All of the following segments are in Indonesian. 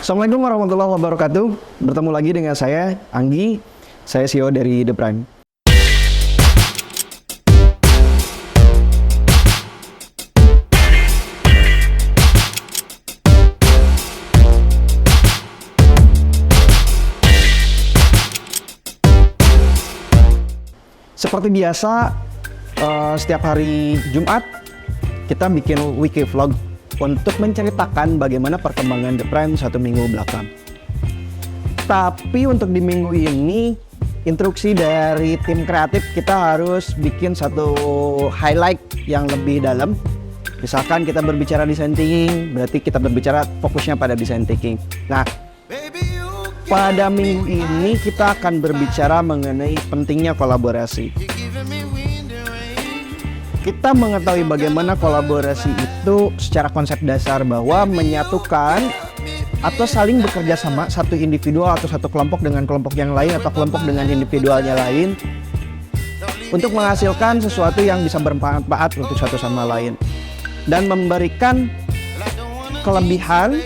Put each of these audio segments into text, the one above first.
Assalamualaikum warahmatullahi wabarakatuh. Bertemu lagi dengan saya, Anggi. Saya CEO dari The Prime. Seperti biasa, setiap hari Jumat kita bikin weekly vlog untuk menceritakan bagaimana perkembangan The Prime satu minggu belakang. Tapi untuk di minggu ini, instruksi dari tim kreatif kita harus bikin satu highlight yang lebih dalam. Misalkan kita berbicara design thinking, berarti kita berbicara fokusnya pada design thinking. Nah, pada minggu ini kita akan berbicara mengenai pentingnya kolaborasi. Kita mengetahui bagaimana kolaborasi itu secara konsep dasar bahwa menyatukan atau saling bekerja sama satu individu atau satu kelompok dengan kelompok yang lain atau kelompok dengan individualnya lain untuk menghasilkan sesuatu yang bisa bermanfaat untuk satu sama lain dan memberikan kelebihan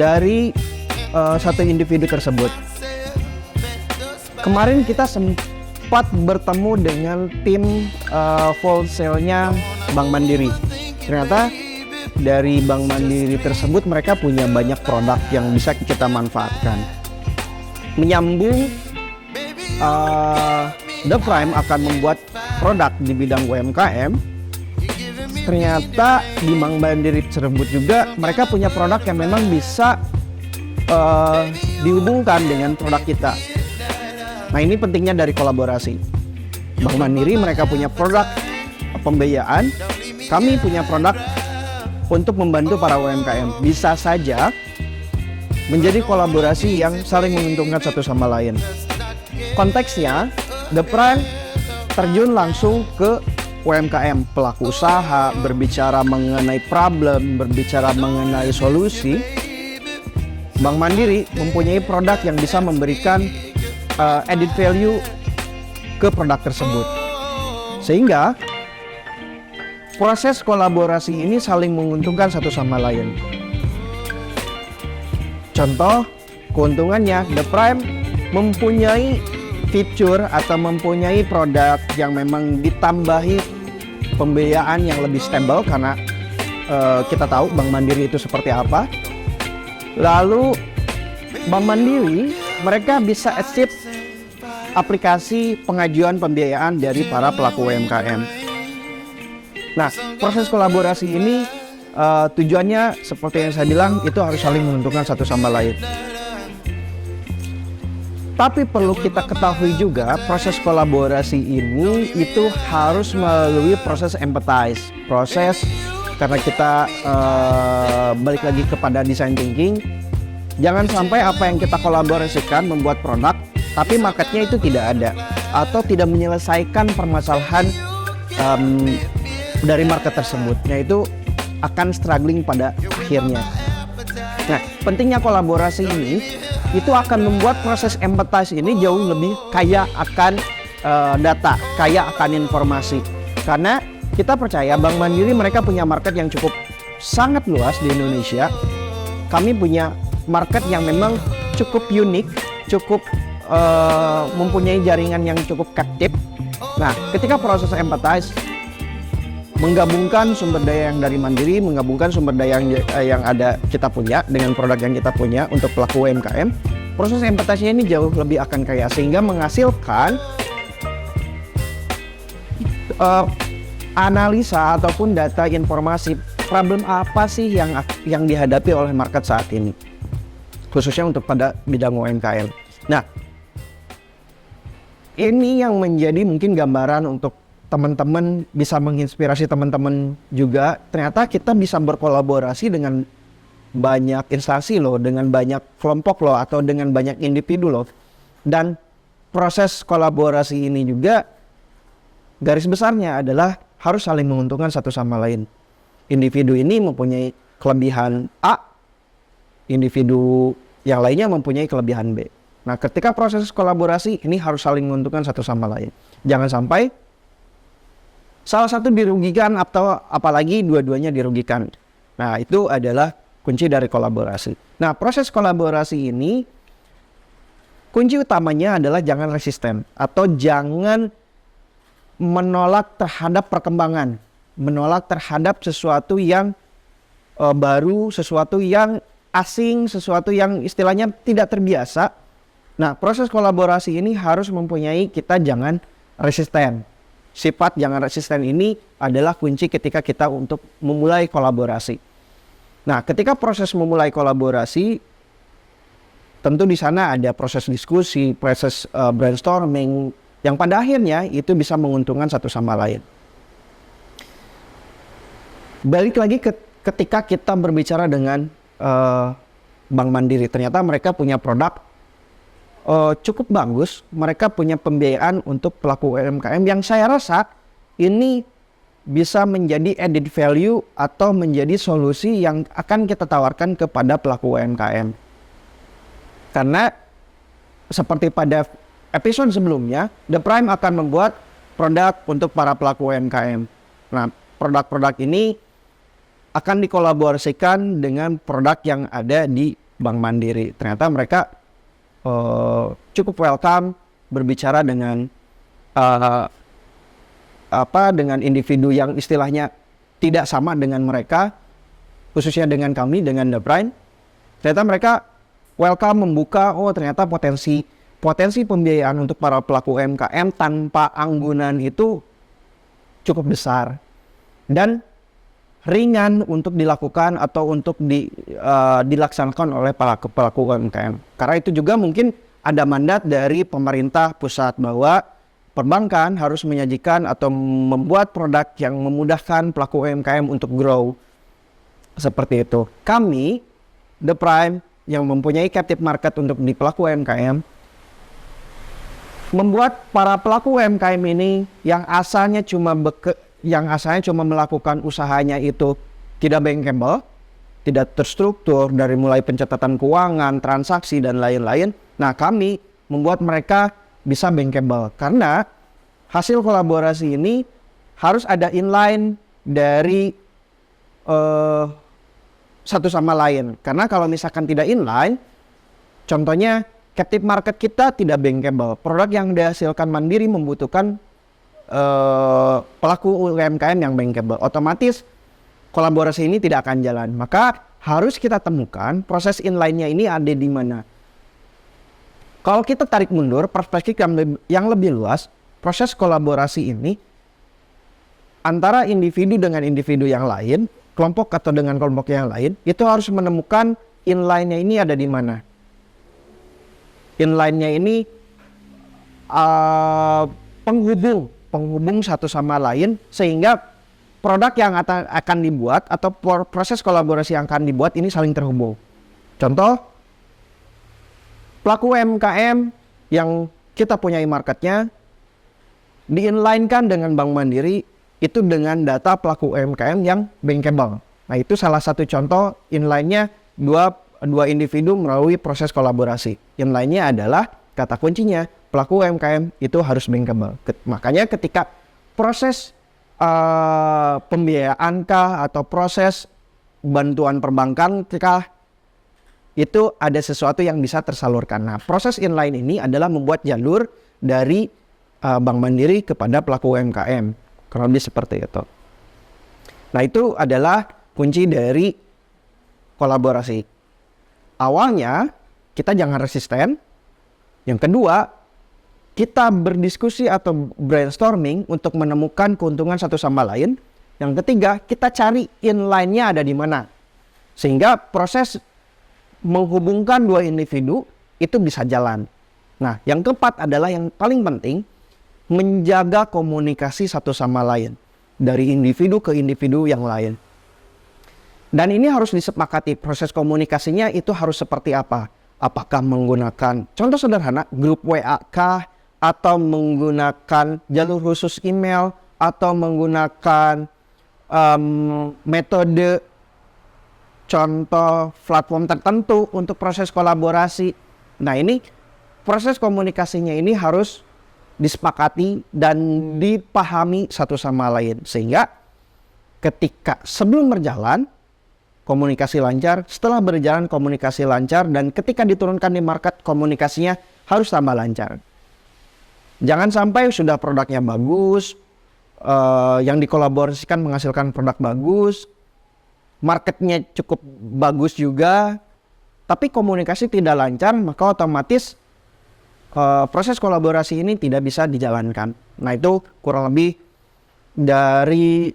dari satu individu tersebut. Kemarin kita sempat bertemu dengan tim wholesale-nya Bank Mandiri. Ternyata dari Bank Mandiri tersebut mereka punya banyak produk yang bisa kita manfaatkan. Menyambung, The Prime akan membuat produk di bidang UMKM. Ternyata di Bank Mandiri tersebut juga mereka punya produk yang memang bisa dihubungkan dengan produk kita. Nah, ini pentingnya dari kolaborasi. Bank Mandiri mereka punya produk pembiayaan, kami punya produk untuk membantu para UMKM. Bisa saja menjadi kolaborasi yang saling menguntungkan satu sama lain. Konteksnya, The Prime terjun langsung ke UMKM, pelaku usaha, berbicara mengenai problem, berbicara mengenai solusi. Bank Mandiri mempunyai produk yang bisa memberikan added value ke produk tersebut, sehingga proses kolaborasi ini saling menguntungkan satu sama lain. Contoh keuntungannya, The Prime mempunyai fitur atau mempunyai produk yang memang ditambahi pembiayaan yang lebih stable karena kita tahu Bank Mandiri itu seperti apa. Lalu Bank Mandiri mereka bisa achieve aplikasi pengajuan pembiayaan dari para pelaku UMKM. Nah, proses kolaborasi ini tujuannya seperti yang saya bilang itu harus saling menguntungkan satu sama lain. Tapi perlu kita ketahui juga proses kolaborasi ini itu harus melalui proses empathize. Proses karena kita balik lagi kepada design thinking. Jangan sampai apa yang kita kolaborasikan membuat produk, tapi marketnya itu tidak ada atau tidak menyelesaikan permasalahan dari market tersebut. Nah, itu akan struggling pada akhirnya. Nah, pentingnya kolaborasi ini itu akan membuat proses empathize ini jauh lebih kaya akan data, kaya akan informasi. Karena kita percaya Bank Mandiri mereka punya market yang cukup sangat luas di Indonesia. Kami punya market yang memang cukup unik, cukup mempunyai jaringan yang cukup captive. Nah, ketika proses empathize menggabungkan sumber daya yang dari Mandiri, menggabungkan sumber daya yang ada kita punya dengan produk yang kita punya untuk pelaku UMKM, proses empathize-nya ini jauh lebih akan kaya sehingga menghasilkan analisa ataupun data informasi problem apa sih yang dihadapi oleh market saat ini, khususnya untuk pada bidang UMKM. Nah, ini yang menjadi mungkin gambaran untuk teman-teman, bisa menginspirasi teman-teman juga. Ternyata kita bisa berkolaborasi dengan banyak instansi loh, dengan banyak kelompok loh, atau dengan banyak individu loh. Dan proses kolaborasi ini juga garis besarnya adalah harus saling menguntungkan satu sama lain. Individu ini mempunyai kelebihan A, individu yang lainnya mempunyai kelebihan B. Nah, ketika proses kolaborasi ini harus saling menguntungkan satu sama lain. Jangan sampai salah satu dirugikan atau apalagi dua-duanya dirugikan. Nah, itu adalah kunci dari kolaborasi. Nah, proses kolaborasi ini kunci utamanya adalah jangan resisten atau jangan menolak terhadap perkembangan, menolak terhadap sesuatu yang baru, sesuatu yang asing, sesuatu yang istilahnya tidak terbiasa. Nah, proses kolaborasi ini harus mempunyai kita jangan resisten. Sifat jangan resisten ini adalah kunci ketika kita untuk memulai kolaborasi. Nah, ketika proses memulai kolaborasi, tentu di sana ada proses diskusi, proses brainstorming, yang pada akhirnya itu bisa menguntungkan satu sama lain. Balik lagi ketika kita berbicara dengan Bank Mandiri, ternyata mereka punya produk cukup bagus, mereka punya pembiayaan untuk pelaku UMKM yang saya rasa ini bisa menjadi added value atau menjadi solusi yang akan kita tawarkan kepada pelaku UMKM. Karena seperti pada episode sebelumnya, The Prime akan membuat produk untuk para pelaku UMKM. Nah, produk-produk ini akan dikolaborasikan dengan produk yang ada di Bank Mandiri. Ternyata mereka cukup welcome berbicara dengan dengan individu yang istilahnya tidak sama dengan mereka, khususnya dengan kami, dengan The Prime. Ternyata mereka welcome membuka, ternyata potensi pembiayaan untuk para pelaku UMKM tanpa anggunan itu cukup besar dan ringan untuk dilakukan atau untuk dilaksanakan oleh pelaku UMKM. Karena itu juga mungkin ada mandat dari pemerintah pusat bahwa perbankan harus menyajikan atau membuat produk yang memudahkan pelaku UMKM untuk grow. Seperti itu. Kami, The Prime, yang mempunyai captive market untuk di pelaku UMKM, membuat para pelaku UMKM ini yang asalnya cuma melakukan usahanya itu tidak bankable, tidak terstruktur dari mulai pencatatan keuangan, transaksi dan lain-lain. Nah, kami membuat mereka bisa bankable karena hasil kolaborasi ini harus ada inline dari satu sama lain. Karena kalau misalkan tidak inline, contohnya captive market kita tidak bankable. Produk yang dihasilkan Mandiri membutuhkan pelaku UMKM yang bankable, otomatis kolaborasi ini tidak akan jalan. Maka harus kita temukan proses inline-nya ini ada di mana. Kalau kita tarik mundur perspektif yang lebih luas, proses kolaborasi ini antara individu dengan individu yang lain, kelompok atau dengan kelompok yang lain, itu harus menemukan inline-nya ini ada di mana. Inline-nya ini penghubung satu sama lain sehingga produk yang akan dibuat atau proses kolaborasi yang akan dibuat ini saling terhubung. Contoh, pelaku UMKM yang kita punya marketnya di-inline-kan dengan Bank Mandiri itu dengan data pelaku UMKM yang bankable. Nah, itu salah satu contoh inline-nya dua individu melalui proses kolaborasi. Inline-nya adalah kata kuncinya pelaku UMKM itu harus bankable. Makanya ketika proses pembiayaan atau proses bantuan perbankan itu ada sesuatu yang bisa tersalurkan. Nah, proses inline ini adalah membuat jalur dari Bank Mandiri kepada pelaku UMKM. Kurang lebih seperti itu. Nah, itu adalah kunci dari kolaborasi. Awalnya kita jangan resisten. Yang kedua, kita berdiskusi atau brainstorming untuk menemukan keuntungan satu sama lain. Yang ketiga, kita cari inline-nya ada di mana. Sehingga proses menghubungkan dua individu itu bisa jalan. Nah, yang keempat adalah yang paling penting, menjaga komunikasi satu sama lain. Dari individu ke individu yang lain. Dan ini harus disepakati, proses komunikasinya itu harus seperti apa. Apakah menggunakan, contoh sederhana, grup WA kah, atau menggunakan jalur khusus email, atau menggunakan metode contoh platform tertentu untuk proses kolaborasi. Nah, ini proses komunikasinya ini harus disepakati dan dipahami satu sama lain. Sehingga ketika sebelum berjalan, komunikasi lancar. Setelah berjalan komunikasi lancar dan ketika diturunkan di market, komunikasinya harus tambah lancar. Jangan sampai sudah produknya bagus, yang dikolaborasikan menghasilkan produk bagus, marketnya cukup bagus juga, tapi komunikasi tidak lancar, maka otomatis proses kolaborasi ini tidak bisa dijalankan. Nah, itu kurang lebih dari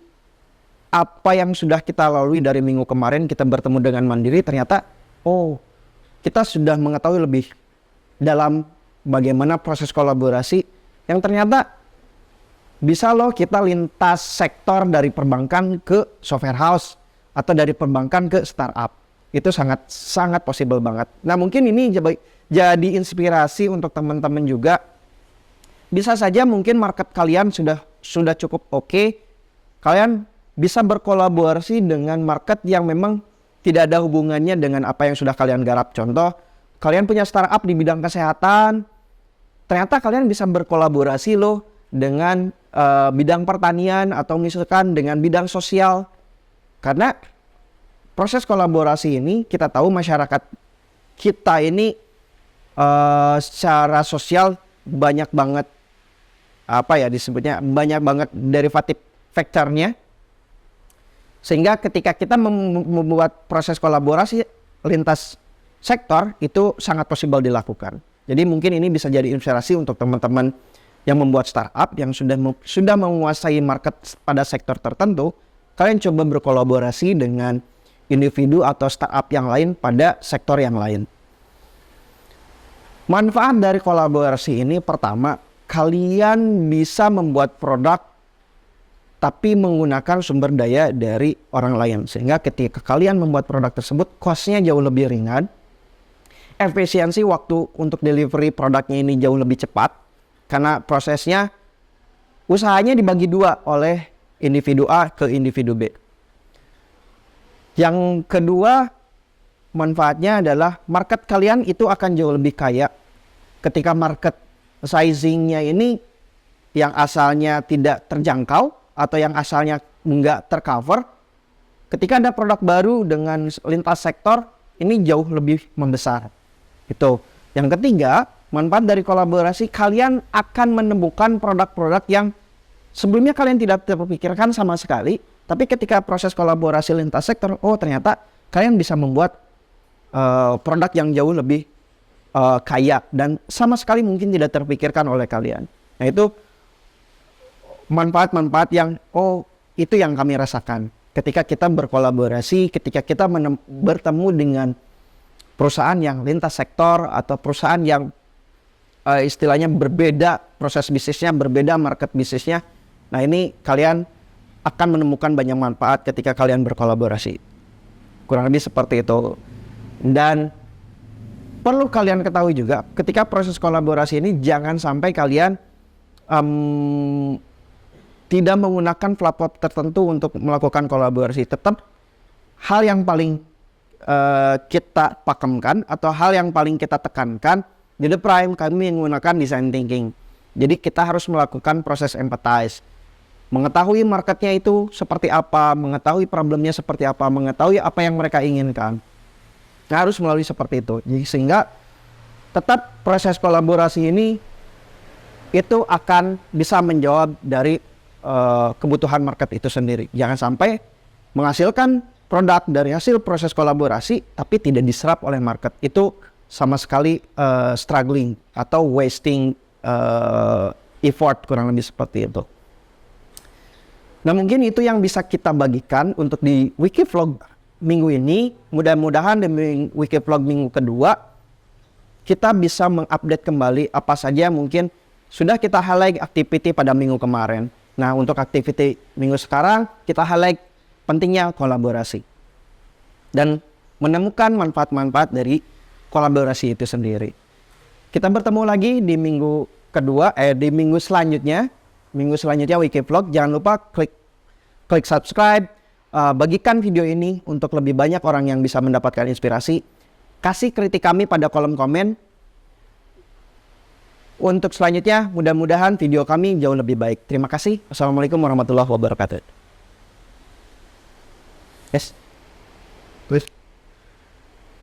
apa yang sudah kita lalui dari minggu kemarin kita bertemu dengan Mandiri. Ternyata kita sudah mengetahui lebih dalam bagaimana proses kolaborasi yang ternyata bisa loh kita lintas sektor dari perbankan ke software house atau dari perbankan ke startup. Itu sangat possible banget. Nah, mungkin ini jadi inspirasi untuk teman-teman juga. Bisa saja mungkin market kalian sudah cukup oke. Kalian bisa berkolaborasi dengan market yang memang tidak ada hubungannya dengan apa yang sudah kalian garap. Contoh, kalian punya startup di bidang kesehatan. Ternyata kalian bisa berkolaborasi loh dengan bidang pertanian atau misalkan dengan bidang sosial. Karena proses kolaborasi ini kita tahu masyarakat kita ini secara sosial banyak banget banyak banget derivatif faktornya, sehingga ketika kita membuat proses kolaborasi lintas sektor itu sangat possible dilakukan. Jadi mungkin ini bisa jadi inspirasi untuk teman-teman yang membuat startup yang sudah menguasai market pada sektor tertentu. Kalian coba berkolaborasi dengan individu atau startup yang lain pada sektor yang lain. Manfaat dari kolaborasi ini pertama, kalian bisa membuat produk tapi menggunakan sumber daya dari orang lain. Sehingga ketika kalian membuat produk tersebut, cost-nya jauh lebih ringan. Efisiensi waktu untuk delivery produknya ini jauh lebih cepat. Karena prosesnya, usahanya dibagi dua oleh individu A ke individu B. Yang kedua, manfaatnya adalah market kalian itu akan jauh lebih kaya. Ketika market sizingnya ini yang asalnya tidak terjangkau atau yang asalnya nggak tercover, ketika ada produk baru dengan lintas sektor, ini jauh lebih membesar. Itu. Yang ketiga, manfaat dari kolaborasi, kalian akan menemukan produk-produk yang sebelumnya kalian tidak terpikirkan sama sekali. Tapi ketika proses kolaborasi lintas sektor, ternyata kalian bisa membuat produk yang jauh lebih kaya dan sama sekali mungkin tidak terpikirkan oleh kalian. Nah, itu manfaat-manfaat yang itu yang kami rasakan ketika kita berkolaborasi, ketika kita bertemu dengan perusahaan yang lintas sektor atau perusahaan yang istilahnya berbeda proses bisnisnya, berbeda market bisnisnya. Nah, ini kalian akan menemukan banyak manfaat ketika kalian berkolaborasi. Kurang lebih seperti itu. Dan perlu kalian ketahui juga, ketika proses kolaborasi ini jangan sampai kalian tidak menggunakan platform tertentu untuk melakukan kolaborasi. Tetap hal yang paling kita pakemkan atau hal yang paling kita tekankan di The Prime, kami menggunakan design thinking. Jadi kita harus melakukan proses empathize. Mengetahui marketnya itu seperti apa, mengetahui problemnya seperti apa, mengetahui apa yang mereka inginkan. Nah, harus melalui seperti itu. Jadi, sehingga tetap proses kolaborasi ini itu akan bisa menjawab dari kebutuhan market itu sendiri. Jangan sampai menghasilkan produk dari hasil proses kolaborasi tapi tidak diserap oleh market. Itu sama sekali struggling atau wasting effort, kurang lebih seperti itu. Nah, mungkin itu yang bisa kita bagikan untuk di Wikivlog minggu ini. Mudah-mudahan di Wikivlog minggu kedua kita bisa mengupdate kembali apa saja mungkin sudah kita highlight activity pada minggu kemarin. Nah, untuk activity minggu sekarang kita highlight pentingnya kolaborasi dan menemukan manfaat-manfaat dari kolaborasi itu sendiri. Kita bertemu lagi di minggu kedua, di minggu selanjutnya. Minggu selanjutnya Wikivlog. Jangan lupa klik subscribe, bagikan video ini untuk lebih banyak orang yang bisa mendapatkan inspirasi. Kasih kritik kami pada kolom komen. Untuk selanjutnya, mudah-mudahan video kami jauh lebih baik. Terima kasih. Assalamualaikum warahmatullahi wabarakatuh. Yes.